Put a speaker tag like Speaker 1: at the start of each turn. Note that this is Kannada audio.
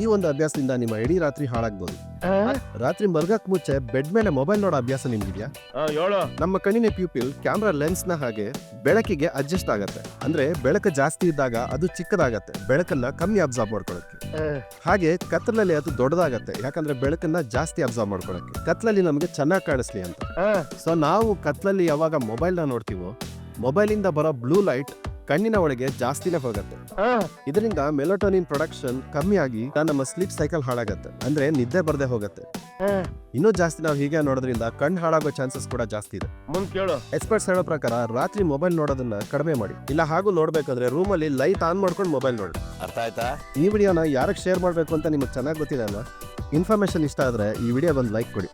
Speaker 1: ಈ ಒಂದು ಅಭ್ಯಾಸದಿಂದ ನಿಮ್ಮ ಇಡೀ ರಾತ್ರಿ ಹಾಳಾಗ್ಬೋದು. ರಾತ್ರಿ ಮಲ್ಗಕ್ ಮುಂಚೆ ಬೆಡ್ ಮೇಲೆ ಮೊಬೈಲ್ ನೋಡೋ ಅಭ್ಯಾಸ ನಿಮ್ಗಿದ್ಯಾ? ನಮ್ಮ ಕಣ್ಣಿನ ಪ್ಯೂಪಿಲ್ ಕ್ಯಾಮ್ರಾ ಲೆನ್ಸ್ ನ ಹಾಗೆ ಬೆಳಕಿಗೆ ಅಡ್ಜಸ್ಟ್ ಆಗತ್ತೆ. ಅಂದ್ರೆ ಬೆಳಕು ಜಾಸ್ತಿ ಇದ್ದಾಗ ಅದು ಚಿಕ್ಕದಾಗತ್ತೆ, ಬೆಳಕನ್ನ ಕಮ್ಮಿ ಅಬ್ಸಾರ್ಬ್ ಮಾಡ್ಕೊಳಕ್ಕೆ. ಹಾಗೆ ಕತ್ತಲಲ್ಲಿ ಅದು ದೊಡ್ಡದಾಗತ್ತೆ, ಯಾಕಂದ್ರೆ ಬೆಳಕನ್ನ ಜಾಸ್ತಿ ಅಬ್ಸಾರ್ಬ್ ಮಾಡ್ಕೊಳಕ್ಕೆ. ಕತ್ಲಲ್ಲಿ ನಮಗೆ ಚೆನ್ನಾಗಿ ಕಾಣಿಸ್ಲಿ ಅಂತ. ಸೊ ನಾವು ಕತ್ಲಲ್ಲಿ ಯಾವಾಗ ಮೊಬೈಲ್ ನ ನೋಡ್ತೀವೋ, ಮೊಬೈಲ್ ಇಂದ ಬರೋ ಬ್ಲೂ ಲೈಟ್ ಕಣ್ಣಿನ ಒಳಗೆ ಜಾಸ್ತಿನೇ ಹೋಗತ್ತೆ. ಇದರಿಂದ ಮೆಲೋಟೋನಿನ್ ಪ್ರೊಡಕ್ಷನ್ ಕಮ್ಮಿ ಆಗಿ ನಮ್ಮ ಸ್ಲೀಪ್ ಸೈಕಲ್ ಹಾಳಾಗತ್ತೆ, ಅಂದ್ರೆ ನಿದ್ದೆ ಬರ್ದೇ ಹೋಗತ್ತೆ. ಇನ್ನೂ ಜಾಸ್ತಿ ನಾವು ಹೀಗೆ ನೋಡೋದ್ರಿಂದ ಕಣ್ಣು ಹಾಳಾಗೋ ಚಾನ್ಸಸ್ ಕೂಡ ಜಾಸ್ತಿ ಇದೆ. ಎಕ್ಸ್ಪರ್ಟ್ಸ್ ಹೇಳೋ ಪ್ರಕಾರ ರಾತ್ರಿ ಮೊಬೈಲ್ ನೋಡೋದನ್ನ ಕಡಿಮೆ ಮಾಡಿ. ಇಲ್ಲ ಹಾಗೂ ನೋಡ್ಬೇಕಂದ್ರೆ ರೂಮಲ್ಲಿ ಲೈಟ್ ಆನ್ ಮಾಡ್ಕೊಂಡು ಮೊಬೈಲ್ ನೋಡಿ.
Speaker 2: ಅರ್ಥ ಆಯ್ತಾ?
Speaker 1: ಈ ವಿಡಿಯೋನ ಯಾರಿಗೆ ಶೇರ್ ಮಾಡ್ಬೇಕು ಅಂತ ನಿಮಗೆ ಚೆನ್ನಾಗಿ ಗೊತ್ತಿದೆ ಅಲ್ವಾ? ಇನ್ಫಾರ್ಮೇಶನ್ ಇಷ್ಟ ಆದ್ರೆ ಈ ವಿಡಿಯೋ ಒಂದು ಲೈಕ್ ಕೊಡಿ.